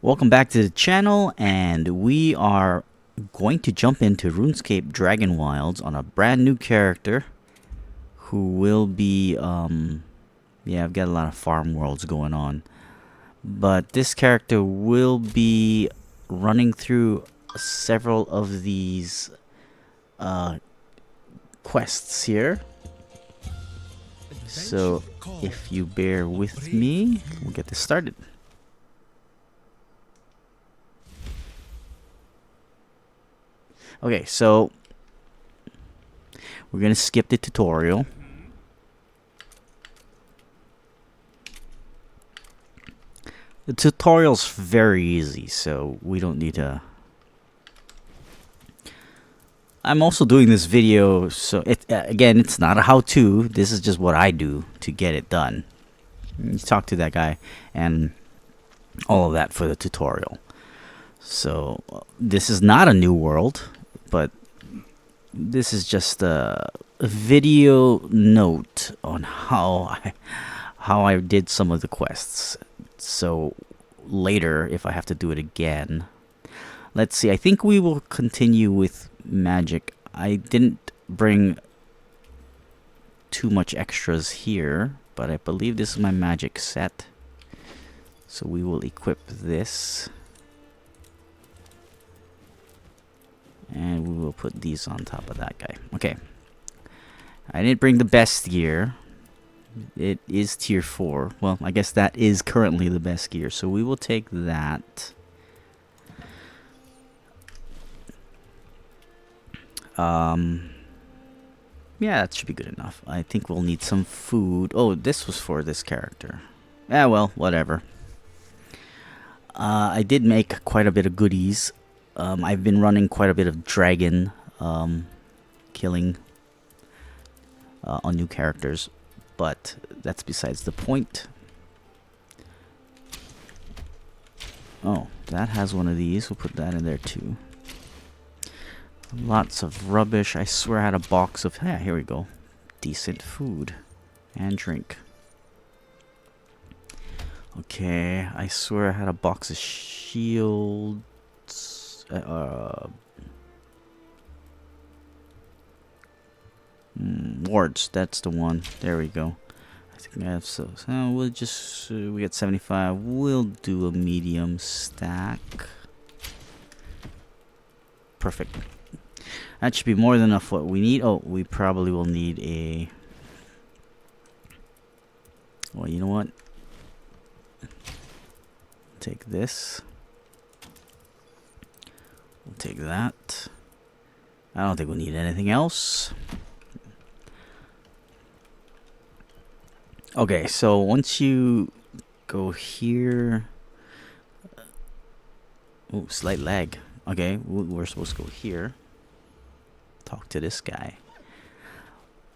Welcome back to the channel, and we are going to jump into RuneScape Dragon Wilds on a brand new character who will be, yeah, I've got a lot of farm worlds going on. But this character will be running through several of these quests here. So if you bear with me, we'll get this started. Okay, so we're gonna skip the tutorial. The tutorial's very easy, so we don't need to. I'm also doing this video, so again, it's not a how-to. This is just what I do to get it done. You talk to that guy and all of that for the tutorial. So this is not a new world, but this is just a video note on how I did some of the quests. So later, if I have to do it again, let's see. I think we will continue with magic. I didn't bring too much extras here, but I believe this is my magic set. So we will equip this. And we will put these on top of that guy. Okay. I didn't bring the best gear. It is tier 4. Well, I guess that is currently the best gear. So we will take that. Yeah, that should be good enough. I think we'll need some food. Oh, this was for this character. Yeah, well, whatever. I did make quite a bit of goodies. I've been running quite a bit of dragon killing on new characters, but that's besides the point. Oh, that has one of these. We'll put that in there too. Lots of rubbish. I swear I had a box of... Yeah, here we go. Decent food and drink. Okay, I swear I had a box of shields. Wards, that's the one. There we go. I think I have so we'll just we got 75. We'll do a medium stack. Perfect. That should be more than enough what we need. Oh, we probably will need a... Well, you know what? Take this. We'll take that. I don't think we'll need anything else. Okay, so once you go here... Oh, slight lag. Okay, we're supposed to go here. Talk to this guy.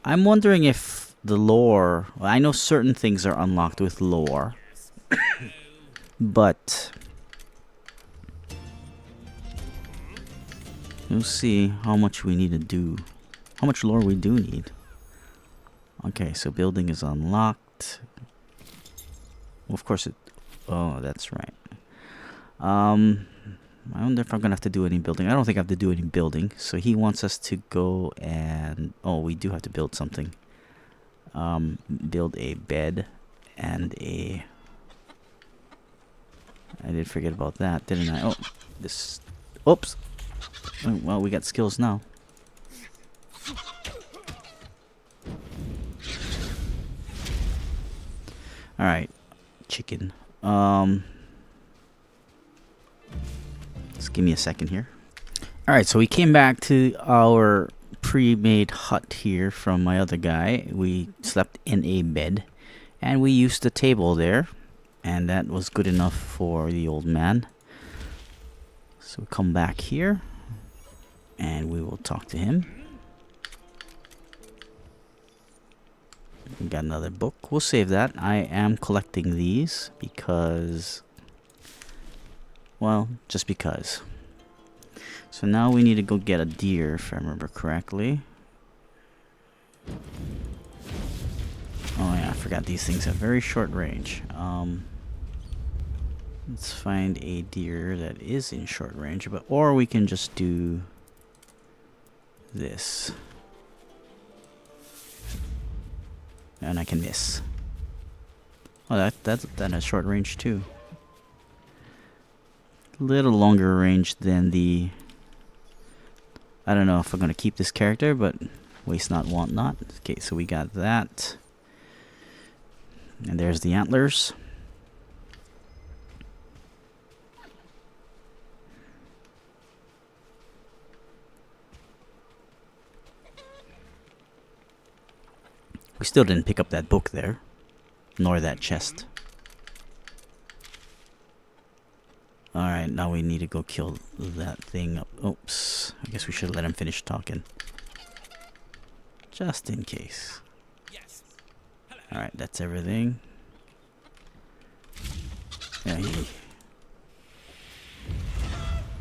I'm wondering if the lore... Well, I know certain things are unlocked with lore. But... we'll see how much we need to do. How much lore we do need. Okay, so building is unlocked. Well, of course it... Oh, that's right. I wonder if I'm gonna have to do any building. I don't think I have to do any building. So he wants us to go and... Oh, we do have to build something. Build a bed and a... I did forget about that, didn't I? Oh, this... Oops! Oh, well, we got skills now. Alright. Chicken. Just give me a second here. Alright, so we came back to our pre-made hut here from my other guy. We slept in a bed. And we used the table there. And that was good enough for the old man. So we come back here. And we will talk to him. We got another book. We'll save that. I am collecting these because... Well, just because. So now we need to go get a deer, if I remember correctly. Oh yeah, I forgot these things have very short range. Let's find a deer that is in short range, or we can just do this. And I can miss. Oh, that has short range too. A little longer range than the... I don't know if I'm gonna keep this character, but waste not, want not. Okay, so we got that. And there's the antlers. We still didn't pick up that book there, nor that chest. Alright, now we need to go kill that thing up. Oops, I guess we should let him finish talking. Just in case. Alright, that's everything. Yeah,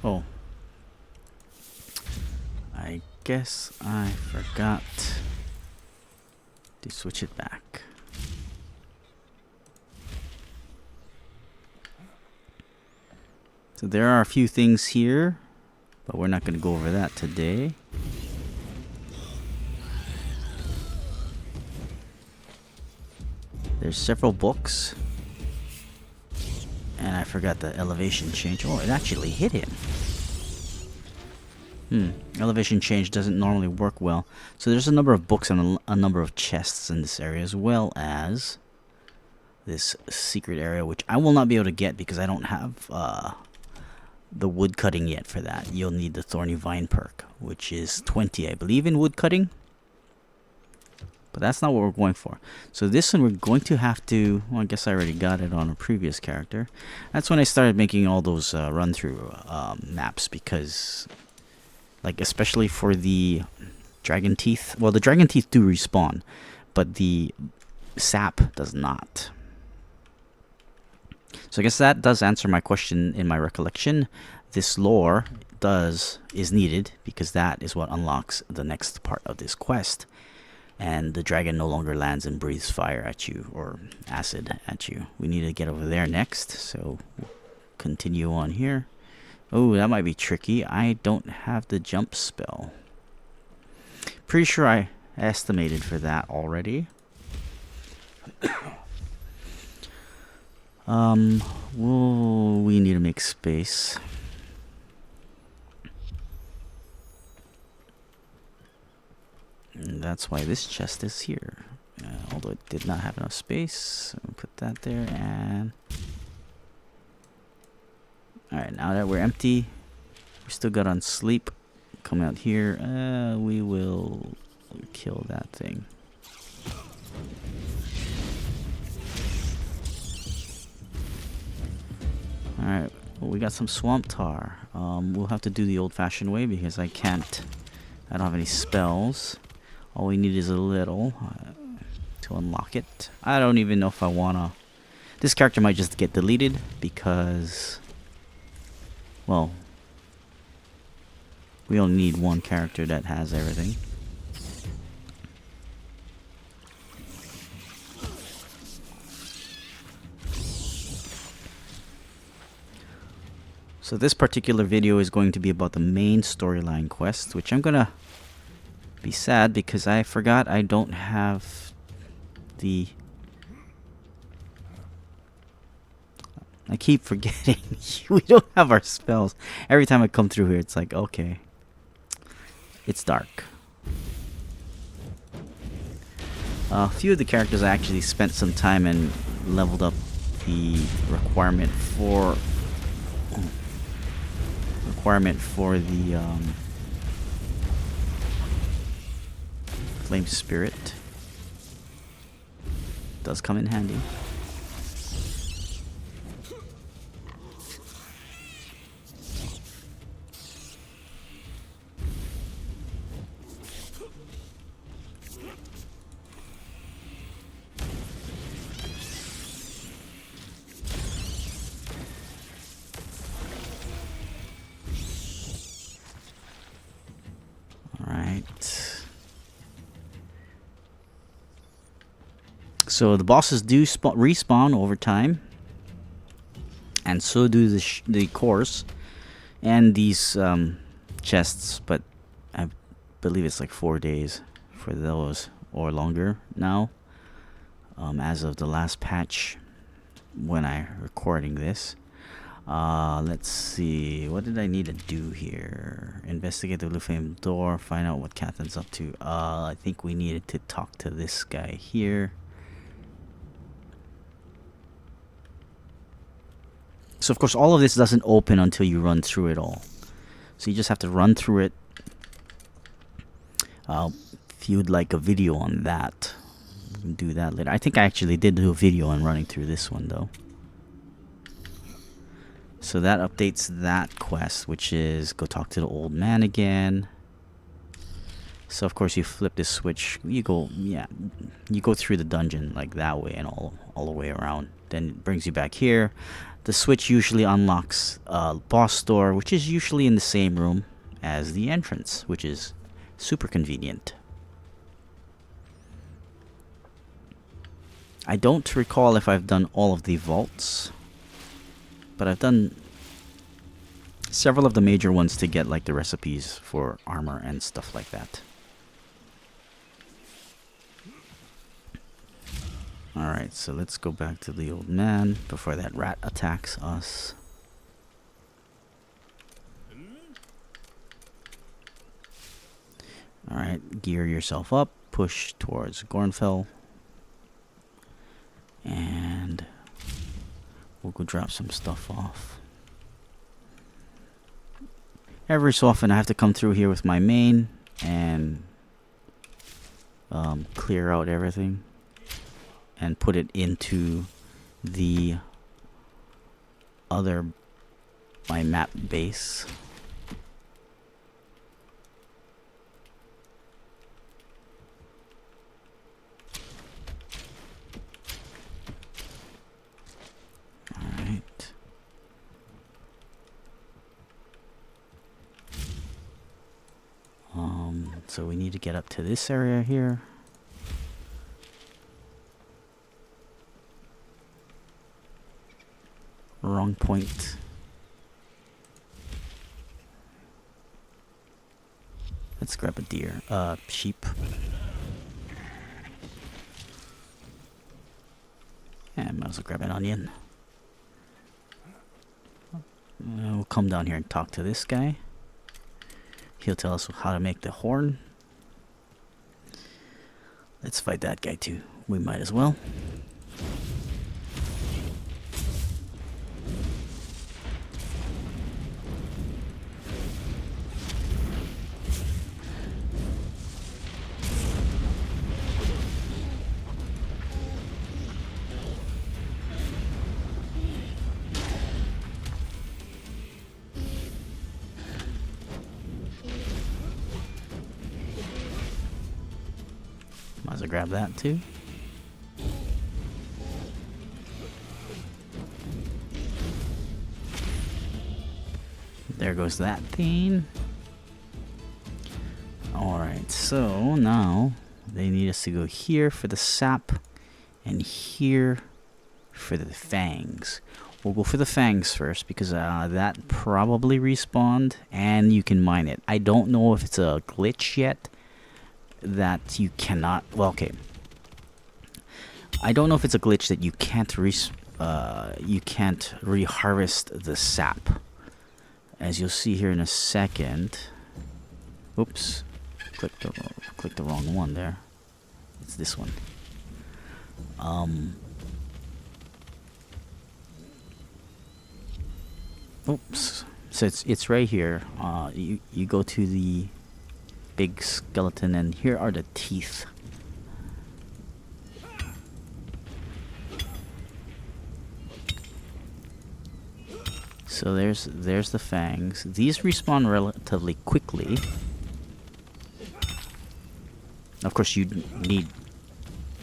oh. I guess I forgot to switch it back. So there are a few things here, but we're not going to go over that today. There's several books. And I forgot the elevation change. Oh, it actually hit him. Elevation change doesn't normally work well. So there's a number of books and a number of chests in this area, as well as this secret area, which I will not be able to get because I don't have the wood cutting yet for that. You'll need the thorny vine perk, which is 20, I believe, in wood cutting. But that's not what we're going for. So this one we're going to have to... Well, I guess I already got it on a previous character. That's when I started making all those run-through maps, because... Like, especially for the dragon teeth. Well, the dragon teeth do respawn, but the sap does not. So I guess that does answer my question in my recollection. This lore is needed, because that is what unlocks the next part of this quest. And the dragon no longer lands and breathes fire at you, or acid at you. We need to get over there next, so we'll continue on here. Oh, that might be tricky. I don't have the jump spell. Pretty sure I estimated for that already. We need to make space. And that's why this chest is here. Although it did not have enough space. So we'll put that there and... Alright, now that we're empty, we still got on sleep. Come out here. We will kill that thing. Alright, well, we got some swamp tar. We'll have to do the old-fashioned way because I don't have any spells. All we need is a little to unlock it. I don't even know if I wanna... This character might just get deleted because... Well, we only need one character that has everything. So this particular video is going to be about the main storyline quest, which I'm gonna be sad because I forgot I don't have the... I keep forgetting. We don't have our spells. Every time I come through here, it's like, okay. It's dark. A few of the characters I actually spent some time and leveled up the requirement for the Flame Spirit. Does come in handy. So the bosses do respawn over time, and so do the cores and these chests. But I believe it's like 4 days for those or longer now, as of the last patch when I recording this. Let's see, what did I need to do here? Investigate the blue flame door, find out what Catherine's up to. I think we needed to talk to this guy here. So of course all of this doesn't open until you run through it all. So you just have to run through it. If you'd like a video on that, you can do that later. I think I actually did do a video on running through this one though. So that updates that quest, which is go talk to the old man again. So of course you flip this switch, you go through the dungeon like that way and all the way around. Then it brings you back here. The switch usually unlocks boss door, which is usually in the same room as the entrance, which is super convenient. I don't recall if I've done all of the vaults, but I've done several of the major ones to get like the recipes for armor and stuff like that. Alright, so let's go back to the old man before that rat attacks us. Alright, gear yourself up, push towards Gornfell, and we'll go drop some stuff off. Every so often I have to come through here with my main and clear out everything and put it into the my map base. Alright. So we need to get up to this area here. Wrong point. Let's grab a sheep. And might as well grab an onion. We'll come down here and talk to this guy. He'll tell us how to make the horn. Let's fight that guy too. We might as well. Might as well grab that too. There goes that thing. Alright, so now they need us to go here for the sap and here for the fangs. We'll go for the fangs first because that probably respawned and you can mine it. I don't know if it's a glitch yet that you cannot. Well, okay. I don't know if it's a glitch that you can't reharvest the sap, as you'll see here in a second. Oops, clicked the wrong one there. It's this one. Oops. So it's right here. You go to the big skeleton and here are the teeth. So there's the fangs. These respawn relatively quickly. Of course you need,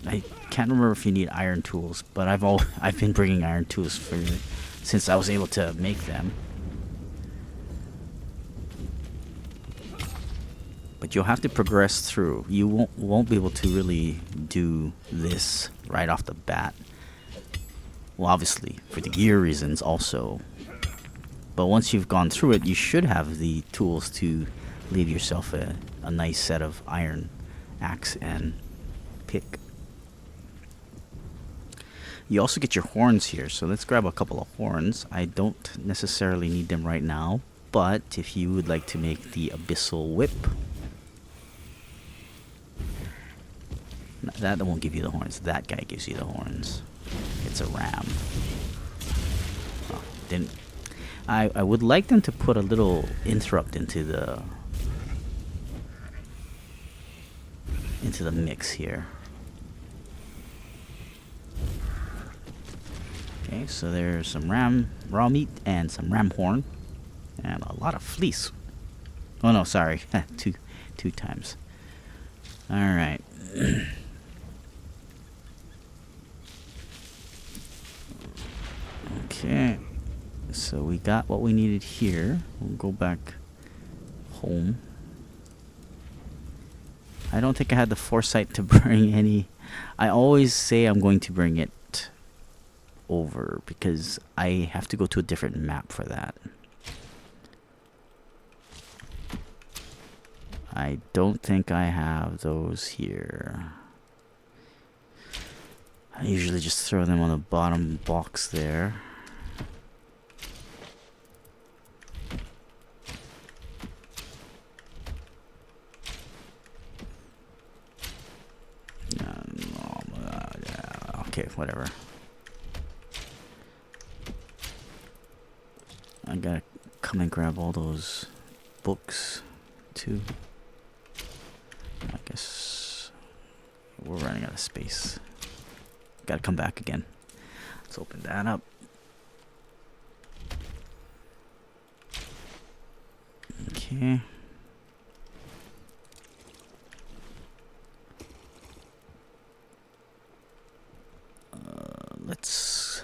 I can't remember if you need iron tools, but I've been bringing iron tools since I was able to make them. But you'll have to progress through. You won't be able to really do this right off the bat. Well, obviously, for the gear reasons also. But once you've gone through it, you should have the tools to leave yourself a nice set of iron axe and pick. You also get your horns here, so let's grab a couple of horns. I don't necessarily need them right now, but if you would like to make the abyssal whip, that won't give you the horns. That guy gives you the horns. It's a ram. Oh, didn't. I would like them to put a little interrupt into the mix here. Okay, so there's some raw meat and some ram horn and a lot of fleece. Oh no, sorry, two times. All right. Okay, so we got what we needed here. We'll go back home. I don't think I had the foresight to bring any. I always say I'm going to bring it over because I have to go to a different map for that. I don't think I have those here. I usually just throw them on the bottom box there. Okay, whatever. I gotta come and grab all those books too. I guess we're running out of space. Gotta come back again. Let's open that up. Okay. Let's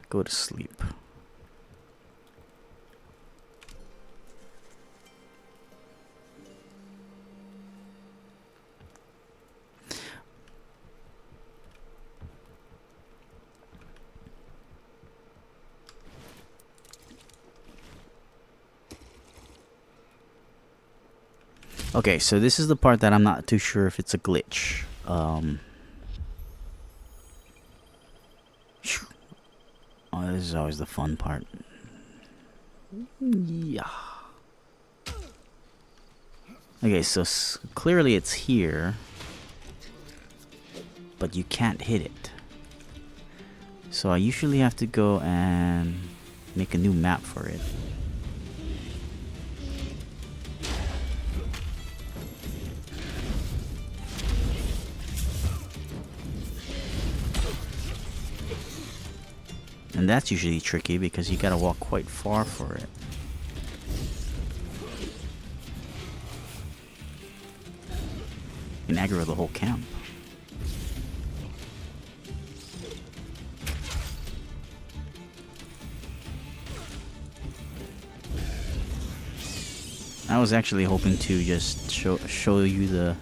go to sleep. Okay, so this is the part that I'm not too sure if it's a glitch. Oh, this is always the fun part. Yeah. Okay, so clearly it's here, but you can't hit it. So I usually have to go and make a new map for it. And that's usually tricky because you gotta walk quite far for it. You can aggro the whole camp. I was actually hoping to just show you the.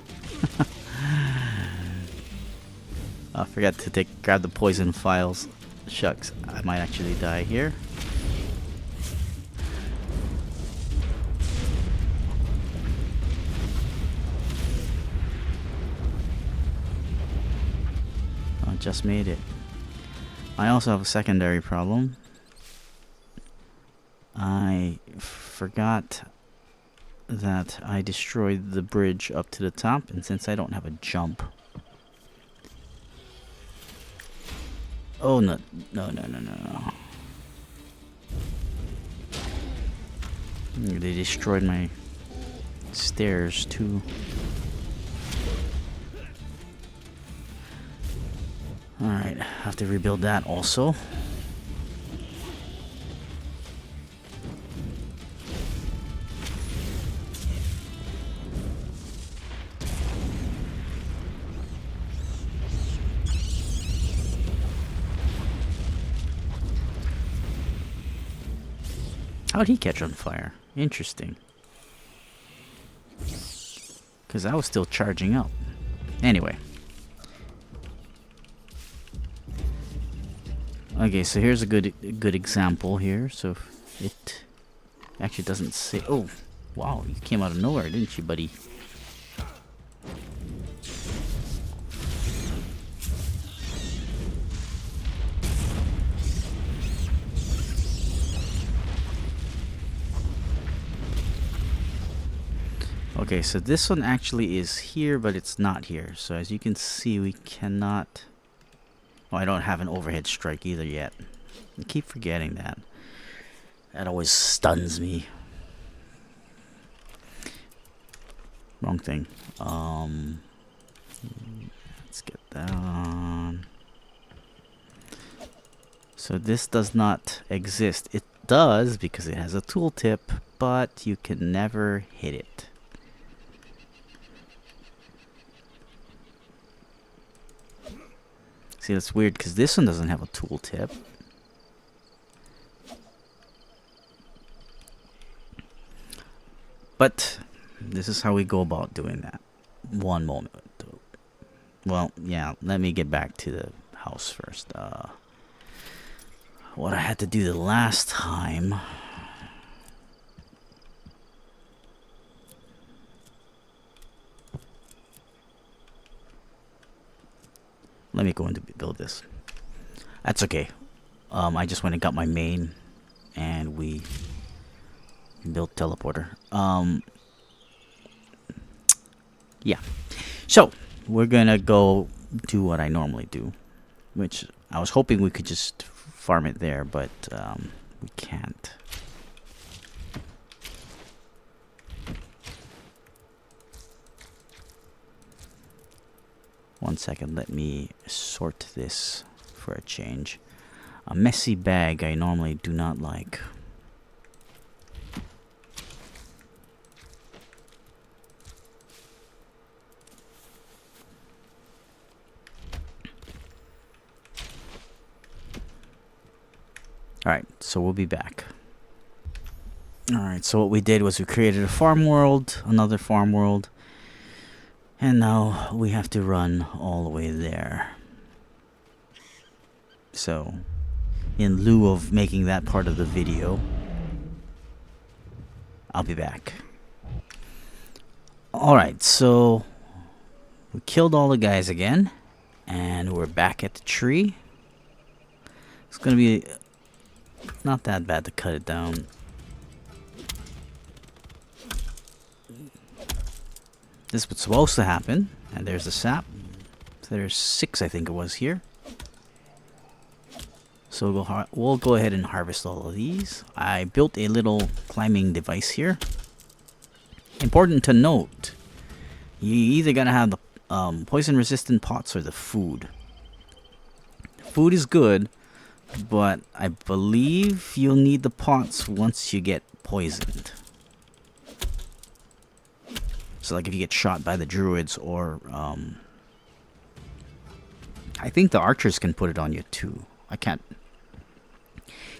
I forgot to grab the poison files. Shucks, I might actually die here. I just made it. I also have a secondary problem. I forgot that I destroyed the bridge up to the top, and since I don't have a jump. Oh, no. They destroyed my stairs, too. Alright, have to rebuild that also. How'd he catch on fire? Interesting. Because I was still charging up. Anyway. Okay, so here's a good example here. So it actually doesn't say. Oh, wow! You came out of nowhere, didn't you, buddy? Okay, so this one actually is here, but it's not here. So as you can see, we cannot... Oh, I don't have an overhead strike either yet. I keep forgetting that. That always stuns me. Wrong thing. Let's get that on. So this does not exist. It does because it has a tooltip, but you can never hit it. See, that's weird because this one doesn't have a tooltip. But this is how we go about doing that. One moment. Well, yeah, let me get back to the house first. What I had to do the last time... Let me go in to build this. That's okay. I just went and got my main, and we built teleporter. Yeah. So we're gonna go do what I normally do, which I was hoping we could just farm it there, but we can't. One second, let me sort this for a change. A messy bag I normally do not like. Alright, so we'll be back. Alright, so what we did was we created a farm world, another farm world. And now we have to run all the way there. So, in lieu of making that part of the video, I'll be back. Alright, so we killed all the guys again. And we're back at the tree. It's gonna be not that bad to cut it down. This is what's supposed to happen. And there's the sap. So there's 6, I think it was, here. So we'll go ahead and harvest all of these. I built a little climbing device here. Important to note, you either gotta have the poison resistant pots or the food. Food is good, but I believe you'll need the pots once you get poisoned. So like if you get shot by the druids, or I think the archers can put it on you too. I can't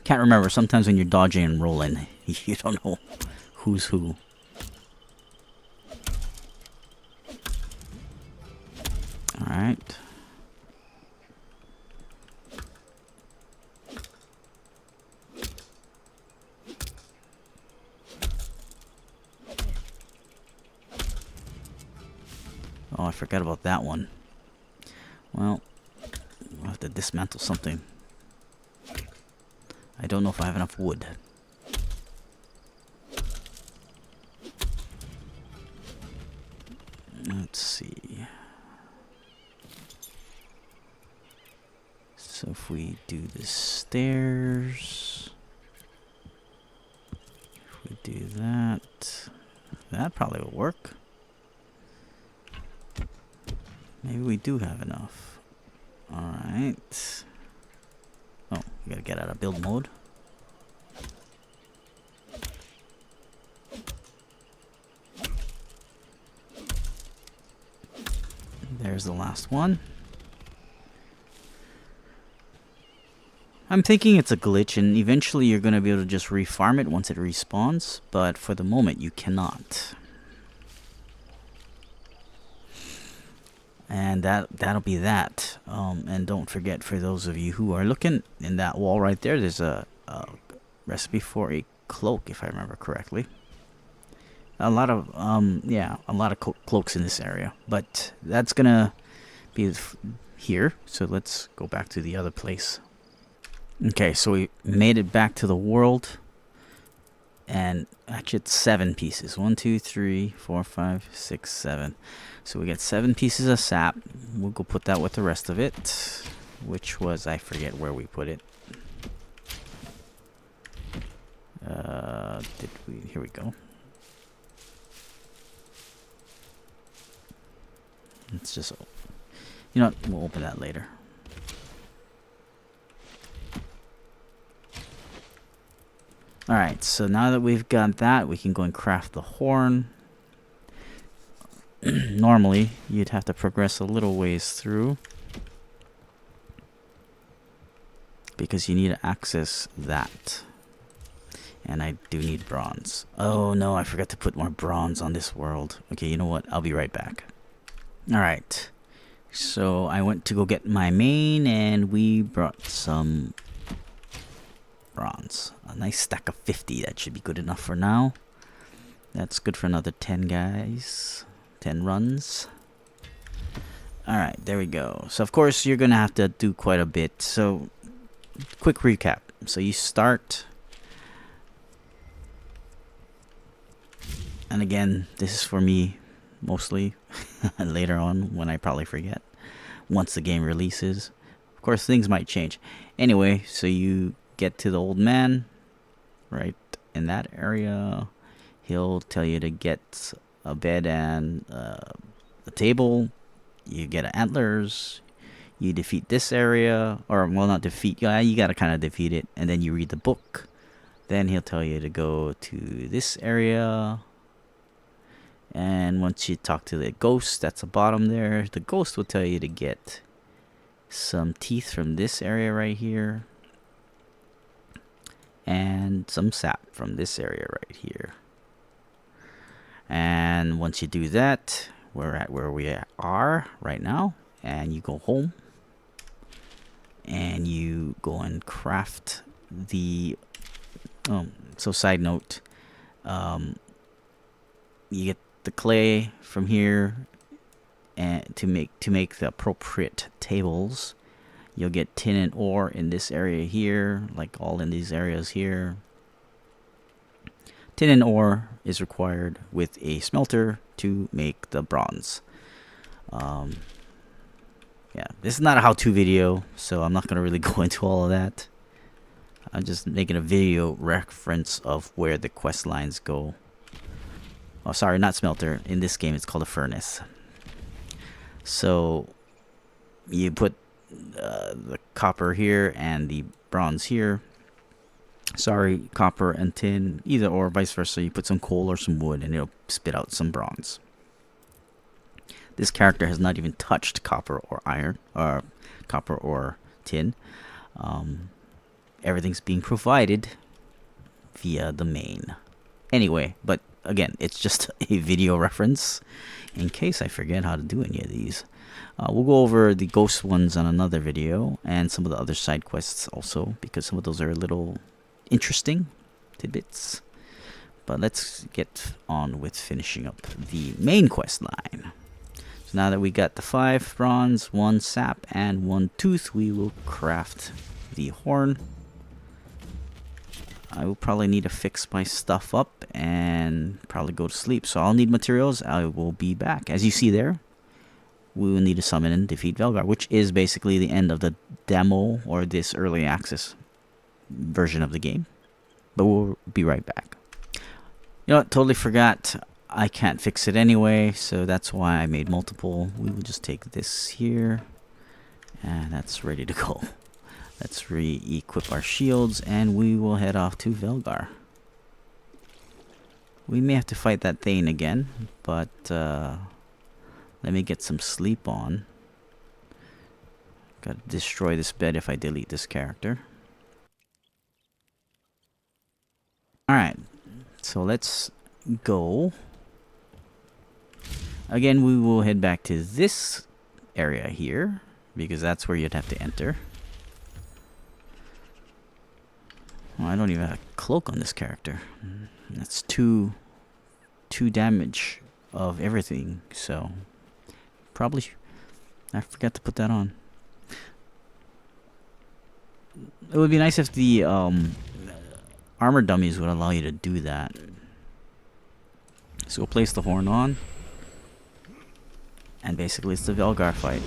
remember. Sometimes when you're dodging and rolling, you don't know who's who. Alright. Oh, I forgot about that one. Well, we'll have to dismantle something. I don't know if I have enough wood. Let's see. So if we do the stairs, if we do that, that probably will work. Maybe we do have enough. Alright. Oh, we gotta get out of build mode. There's the last one. I'm thinking it's a glitch, and eventually you're gonna be able to just refarm it once it respawns, but for the moment you cannot. And that'll be that. And don't forget, for those of you who are looking in that wall right there, there's a recipe for a cloak, if I remember correctly. A lot of a lot of cloaks in this area, but that's gonna be here. So let's go back to the other place. Okay, so we made it back to the world, and actually it's 7 pieces. 1, 2, 3, 4, 5, 6, 7. So we got 7 pieces of sap. We'll go put that with the rest of it, which was, I forget where we put it. Here we go. It's just, you know what, we'll open that later. Alright, so now that we've got that, we can go and craft the horn. Normally, you'd have to progress a little ways through, because you need to access that. And I do need bronze. Oh no, I forgot to put more bronze on this world. Okay, you know what? I'll be right back. Alright, so I went to go get my main, and we brought some bronze. A nice stack of 50. That should be good enough for now. That's good for another 10 guys. 10 runs. Alright, there we go. So of course you're gonna have to do quite a bit. So quick recap. So you start, and again, this is for me mostly later on when I probably forget once the game releases. Of course things might change. Anyway, so you get to the old man right in that area. He'll tell you to get a bed and a table. You get antlers. You defeat this area, or well, not defeat. You gotta kind of defeat it, and then you read the book. Then he'll tell you to go to this area. And once you talk to the ghost, that's the bottom there. The ghost will tell you to get some teeth from this area right here, and some sap from this area right here. And once you do that, we're at where we are right now, and you go home and you go and craft the so side note, you get the clay from here, and to make the appropriate tables. You'll get tin and ore in this area here, like all in these areas here. Tin and ore is required with a smelter to make the bronze. Yeah, this is not a how-to video, so I'm not going to really go into all of that. I'm just making a video reference of where the quest lines go. Oh, sorry, not smelter. In this game, it's called a furnace. So you put the copper here and the bronze here. Sorry, copper and tin, either or vice versa. You put some coal or some wood, and it'll spit out some bronze. This character has not even touched copper or iron, or copper or tin. Everything's being provided via the main. Anyway, but again, it's just a video reference in case I forget how to do any of these. We'll go over the ghost ones on another video, and some of the other side quests also, because some of those are a little interesting tidbits. But let's get on with finishing up the main quest line. So now that we got the 5 bronze, 1 sap, and 1 tooth, we will craft the horn. I will probably need to fix my stuff up and probably go to sleep. So I'll need materials. I will be back. As you see there, we will need to summon and defeat Velgar, which is basically the end of the demo or this early access version of the game. But we'll be right back. You know what? Totally forgot. I can't fix it anyway, so that's why I made multiple. We will just take this here, and that's ready to go. Let's re-equip our shields, and we will head off to Velgar. We may have to fight that Thane again, but let me get some sleep on. Gotta destroy this bed if I delete this character. Alright, so let's go. Again, we will head back to this area here, because that's where you'd have to enter. Well, I don't even have a cloak on this character. That's two damage of everything, so probably I forgot to put that on. It would be nice if the armor dummies would allow you to do that. So we'll place the horn on, and basically it's the Velgar fight.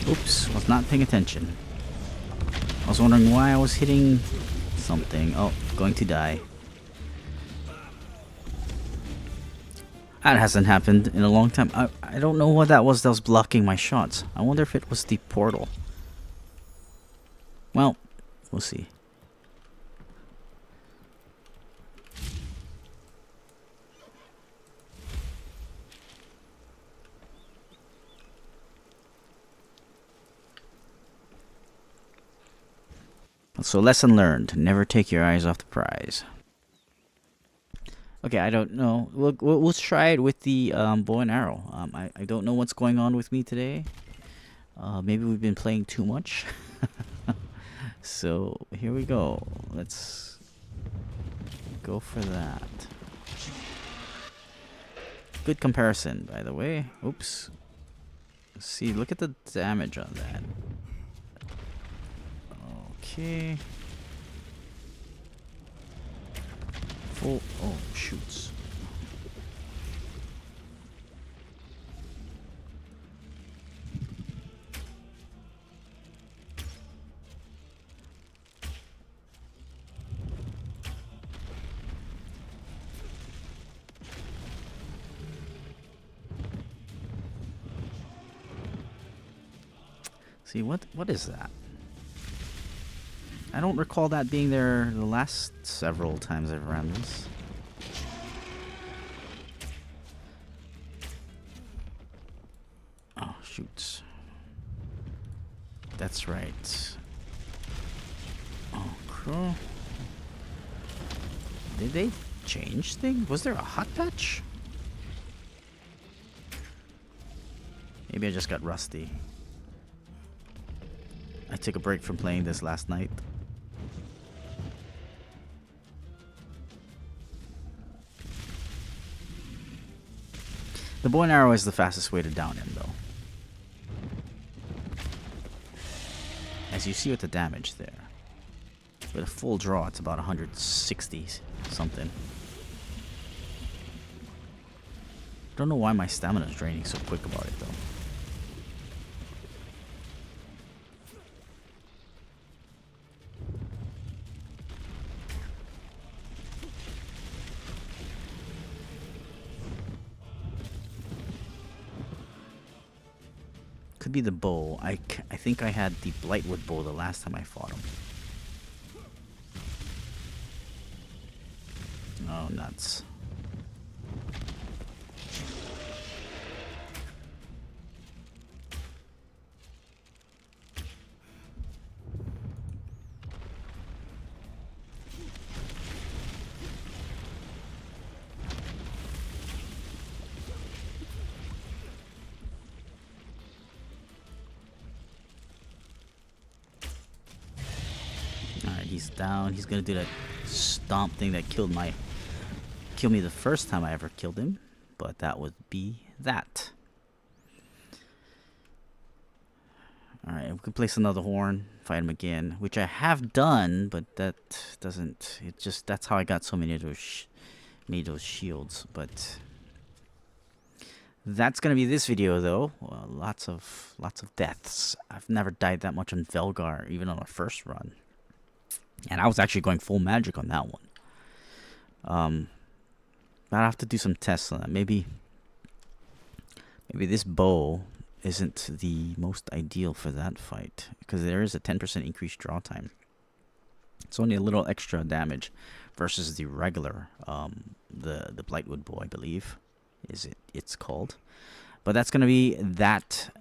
Oops, was not paying attention. I was wondering why I was hitting something. Oh, going to die. That hasn't happened in a long time. I don't know what that was blocking my shots. I wonder if it was the portal. Well, we'll see. So lesson learned, never take your eyes off the prize. Okay, I don't know. We'll try it with the bow and arrow. I don't know what's going on with me today. Maybe we've been playing too much. So here we go. Let's go for that. Good comparison, by the way. Oops. See, look at the damage on that. Okay. Full. Oh, shoots. See, what is that? I don't recall that being there the last several times I've ran this. Oh, shoots. That's right. Oh, crow. Did they change things? Was there a hot patch? Maybe I just got rusty. I took a break from playing this last night. The bow and arrow is the fastest way to down him, though. As you see with the damage there. With a full draw, it's about 160 something. Don't know why my stamina is draining so quick about it, though. Could be the bow. I think I had the Blightwood bow the last time I fought him. Oh, nuts. Alright, he's down. He's gonna do that stomp thing that killed me the first time I ever killed him. But that would be that. Alright, we can place another horn, fight him again, which I have done, but that doesn't, it just, that's how I got so many of those shields. But that's gonna be this video though. Lots of deaths. I've never died that much on Velgar, even on our first run. And I was actually going full magic on that one. I'd have to do some tests on that. Maybe this bow isn't the most ideal for that fight, because there is a 10% increased draw time. It's only a little extra damage versus the regular, the Blightwood bow, I believe, it's called. But that's gonna be that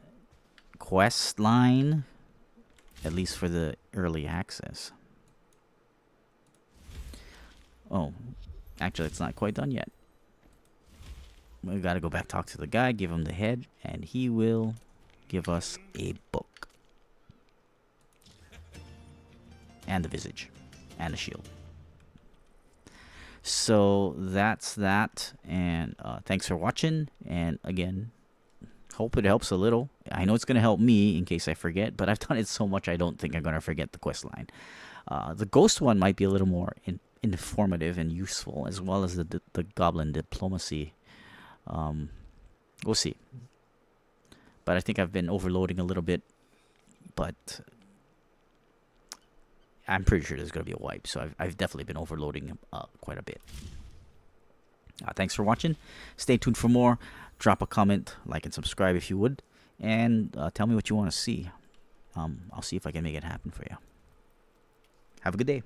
quest line, at least for the early access. Oh, actually, it's not quite done yet. We gotta go back, talk to the guy, give him the head, and he will give us a book. And the visage. And a shield. So, that's that. And thanks for watching. And again, hope it helps a little. I know it's gonna help me in case I forget, but I've done it so much I don't think I'm gonna forget the quest line. The ghost one might be a little more informative and useful, as well as the goblin diplomacy. We'll see. But I think I've been overloading a little bit, but I'm pretty sure there's going to be a wipe, so I've definitely been overloading quite a bit. Thanks for watching. Stay tuned for more. Drop a comment, like and subscribe if you would, and tell me what you want to see. I'll see if I can make it happen for you. Have a good day.